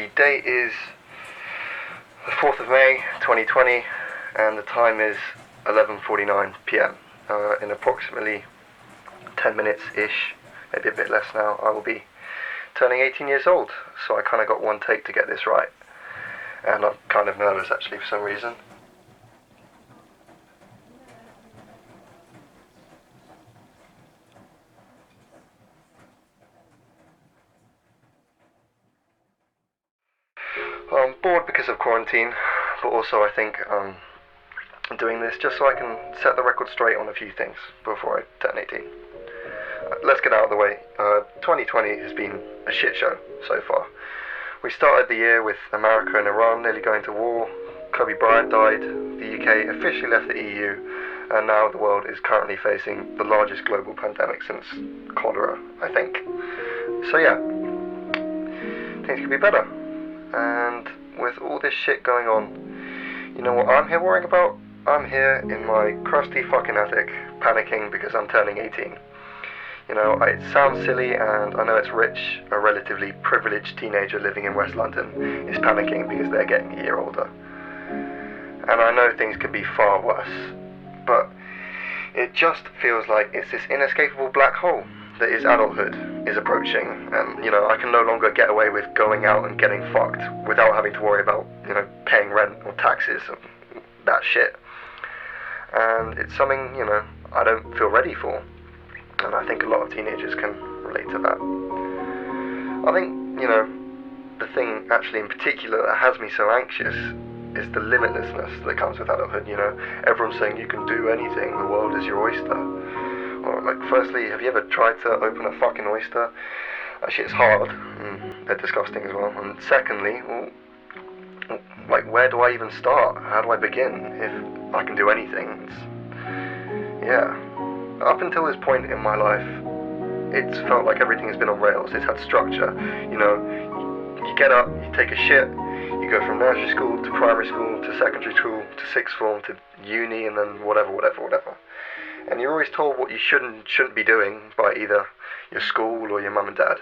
The date is the 4th of May 2020 and the time is 11:49 p.m. In approximately 10 minutes-ish, maybe a bit less now, I will be turning 18 years old. So I kind of got one take to get this right. And I'm kind of nervous actually for some reason. I'm bored because of quarantine, but also I think I'm doing this just so I can set the record straight on a few things before I turn 18. Let's get out of the way. 2020 has been a shit show so far. We started the year with America and Iran nearly going to war, Kobe Bryant died, the UK officially left the EU, and now the world is currently facing the largest global pandemic since cholera, I think. So yeah, things could be better. And with all this shit going on, you know what I'm here worrying about? I'm here in my crusty fucking attic, panicking because I'm turning 18. You know, it sounds silly, and I know it's Rich, a relatively privileged teenager living in West London, is panicking because they're getting a year older. And I know things could be far worse, but it just feels like it's this inescapable black hole that is adulthood is approaching, and, you know, I can no longer get away with going out and getting fucked without having to worry about, you know, paying rent or taxes and that shit. And it's something, you know, I don't feel ready for. And I think a lot of teenagers can relate to that. I think, you know, the thing actually in particular that has me so anxious is the limitlessness that comes with adulthood, you know. Everyone's saying you can do anything, the world is your oyster. Well, like, firstly, have you ever tried to open a fucking oyster? That shit's hard, and they're disgusting as well. And secondly, well, like, where do I even start? How do I begin if I can do anything? Yeah. Up until this point in my life, it's felt like everything has been on rails. It's had structure. You know, you get up, you take a shit, you go from nursery school to primary school to secondary school to sixth form to uni, and then whatever. And you're always told what you shouldn't be doing by either your school or your mum and dad.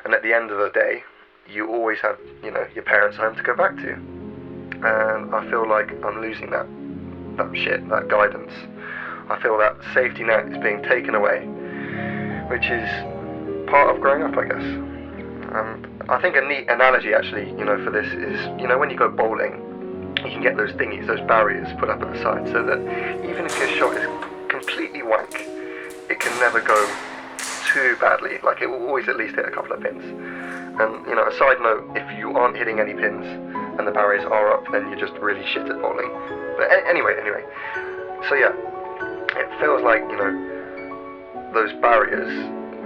And at the end of the day, you always have, you know, your parents' home to go back to. And I feel like I'm losing that shit, that guidance. I feel that safety net is being taken away, which is part of growing up, I guess. And I think a neat analogy, actually, you know, for this is, you know, when you go bowling, you can get those thingies, those barriers put up at the side, so that even if your shot is completely wank, it can never go too badly. Like, it will always at least hit a couple of pins. And, you know, a side note, if you aren't hitting any pins and the barriers are up, then you're just really shit at bowling. But anyway. So yeah, it feels like, you know, those barriers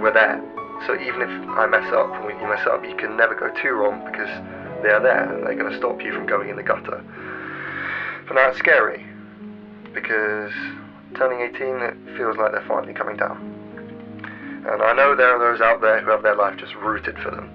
were there. So even if I mess up, and when you mess up, you can never go too wrong because they're there and they're going to stop you from going in the gutter. But now it's scary because turning 18, it feels like they're finally coming down. And I know there are those out there who have their life just rooted for them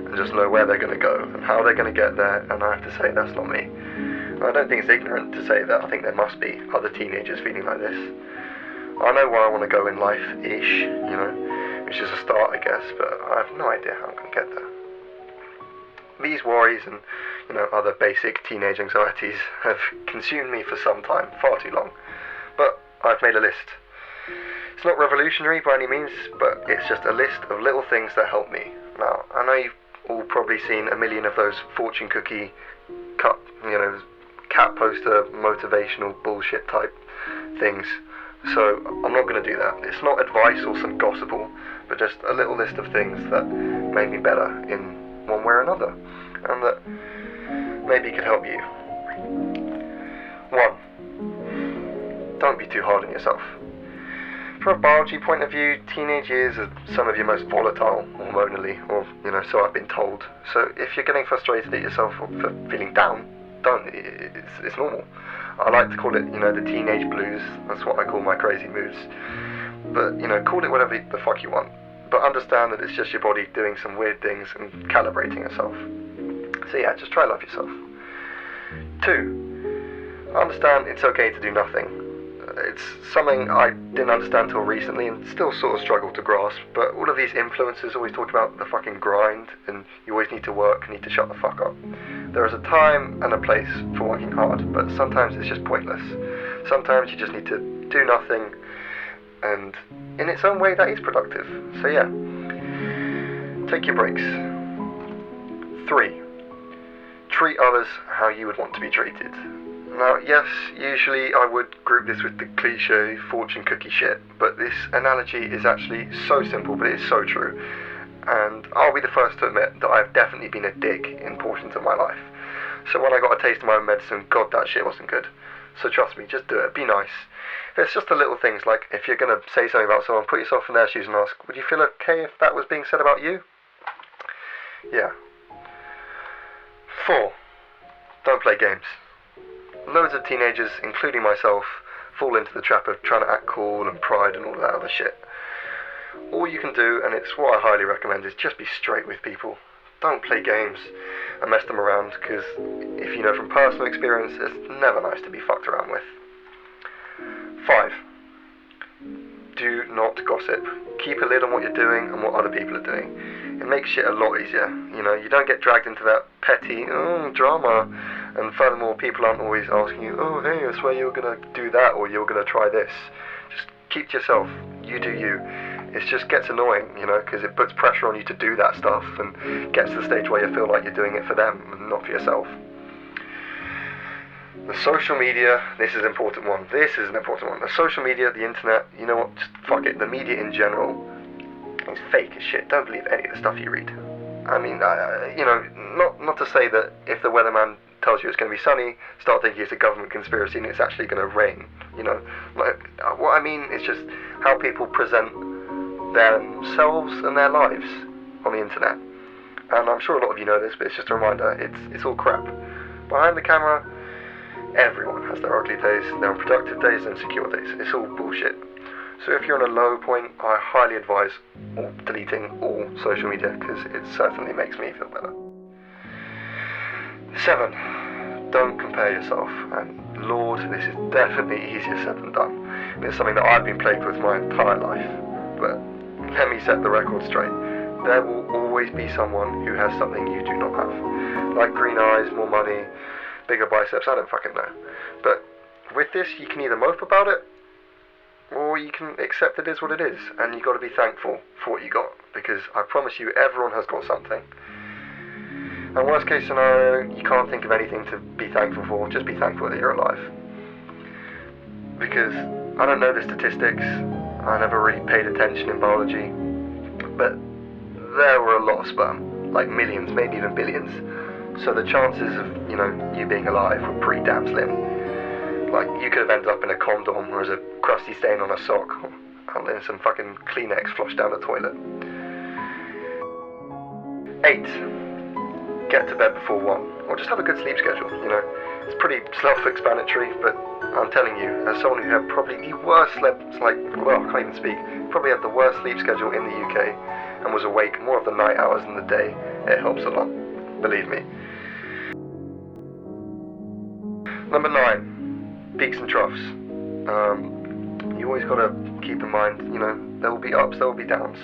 and just know where they're going to go and how they're going to get there, and I have to say that's not me. And I don't think it's ignorant to say that I think there must be other teenagers feeling like this. I know where I want to go in life-ish, you know, which is a start, I guess, but I have no idea how I'm going to get there. These worries and, you know, other basic teenage anxieties have consumed me for some time, far too long. But I've made a list. It's not revolutionary by any means, but it's just a list of little things that help me. Now, I know you've all probably seen a million of those fortune cookie cut, you know, cat poster motivational bullshit type things. So I'm not going to do that. It's not advice or some gospel, but just a little list of things that made me better in one way or another, and that maybe could help you. 1. Don't be too hard on yourself. From a biology point of view, teenage years are some of your most volatile hormonally, or, you know, so I've been told. So if you're getting frustrated at yourself or for feeling down, don't. It's normal. I like to call it, you know, the teenage blues. That's what I call my crazy moods. But, you know, call it whatever the fuck you want. But understand that it's just your body doing some weird things and calibrating itself. So yeah, just try to love yourself. 2. Understand it's okay to do nothing. It's something I didn't understand till recently and still sort of struggle to grasp, but all of these influencers always talk about the fucking grind and you always need to work, need to shut the fuck up. There is a time and a place for working hard, but sometimes it's just pointless. Sometimes you just need to do nothing, and in its own way that is productive. So yeah, take your breaks. 3. Treat others how you would want to be treated. Now, yes, usually I would group this with the cliche fortune cookie shit, but this analogy is actually so simple, but it is so true. And I'll be the first to admit that I've definitely been a dick in portions of my life. So when I got a taste of my own medicine, God, that shit wasn't good. So trust me, just do it, be nice. It's just the little things, like if you're going to say something about someone, put yourself in their shoes and ask, would you feel okay if that was being said about you? Yeah. 4. Don't play games. Loads of teenagers, including myself, fall into the trap of trying to act cool and pride and all that other shit. All you can do, and it's what I highly recommend, is just be straight with people. Don't play games and mess them around, because if you know from personal experience, it's never nice to be fucked around with. 5. Do not gossip. Keep a lid on what you're doing and what other people are doing. It makes shit a lot easier. You know, you don't get dragged into that petty drama. And furthermore, people aren't always asking you, oh hey, I swear you were going to do that or you were going to try this. Just keep to yourself. You do you. It just gets annoying, you know, because it puts pressure on you to do that stuff and gets to the stage where you feel like you're doing it for them and not for yourself. The social media, this is an important one. This is an important one. The social media, the internet, you know what, just fuck it. The media in general is fake as shit. Don't believe any of the stuff you read. I mean, you know, not to say that if the weatherman tells you it's going to be sunny, start thinking it's a government conspiracy and it's actually going to rain, you know. Like, what I mean is just how people present themselves and their lives on the internet. And I'm sure a lot of you know this, but it's just a reminder, it's all crap. Behind the camera, everyone has their ugly days, their unproductive days, and insecure days. It's all bullshit. So if you're on a low point, I highly advise deleting all social media, because it certainly makes me feel better. 7. Don't compare yourself. And Lord, this is definitely easier said than done. And it's something that I've been plagued with my entire life. But let me set the record straight. There will always be someone who has something you do not have. Like green eyes, more money, bigger biceps, I don't fucking know. But with this, you can either mope about it, or you can accept it is what it is, and you got to be thankful for what you got, because I promise you, everyone has got something. And worst case scenario, you can't think of anything to be thankful for, just be thankful that you're alive. Because I don't know the statistics, I never really paid attention in biology, but there were a lot of sperm, like millions, maybe even billions. So the chances of, you know, you being alive were pretty damn slim. Like, you could have ended up in a condom or as a crusty stain on a sock, and then some fucking Kleenex flushed down the toilet. 8. Get to bed before 1, or just have a good sleep schedule, you know. It's pretty self-explanatory, but I'm telling you, as someone who had probably the worst I can't even speak, probably had the worst sleep schedule in the UK, and was awake more of the night hours than the day, it helps a lot, believe me. Number 9, peaks and troughs. You always got to keep in mind, you know, there will be ups, there will be downs.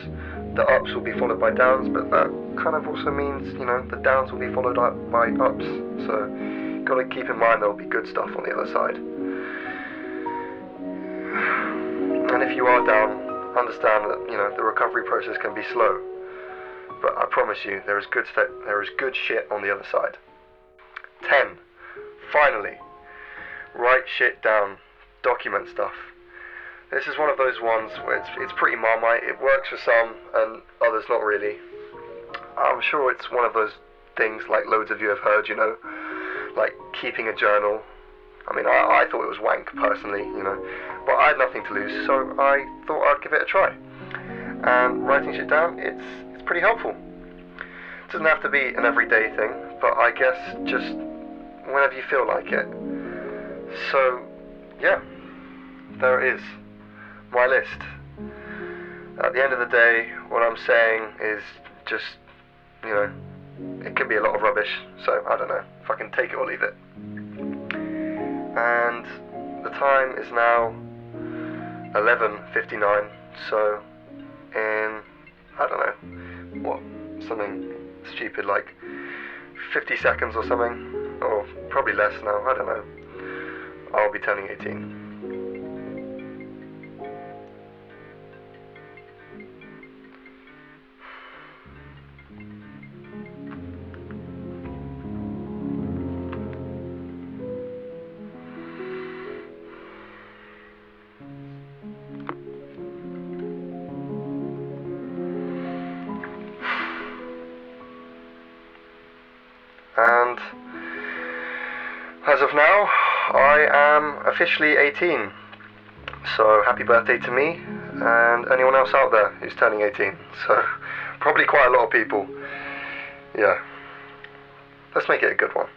The ups will be followed by downs, but that kind of also means, you know, the downs will be followed up by ups. So you've got to keep in mind there will be good stuff on the other side. And if you are down, understand that, you know, the recovery process can be slow. But I promise you, there is good shit on the other side. 10. Finally, write shit down. Document stuff. This is one of those ones where it's pretty Marmite. It works for some and others not really. I'm sure it's one of those things like loads of you have heard, you know, like keeping a journal. I mean, I thought it was wank personally, you know, but I had nothing to lose, so I thought I'd give it a try. And writing shit down, it's pretty helpful. It doesn't have to be an everyday thing, but I guess just whenever you feel like it. So, yeah, there it is. My list. At the end of the day, what I'm saying is just, you know, it could be a lot of rubbish, so I don't know, fucking take it or leave it. And the time is now 11:59, so in, I don't know, what, something stupid like 50 seconds or something, or probably less now, I don't know, I'll be turning 18. And as of now, I am officially 18. So happy birthday to me and anyone else out there who's turning 18. So probably quite a lot of people. Yeah. Let's make it a good one.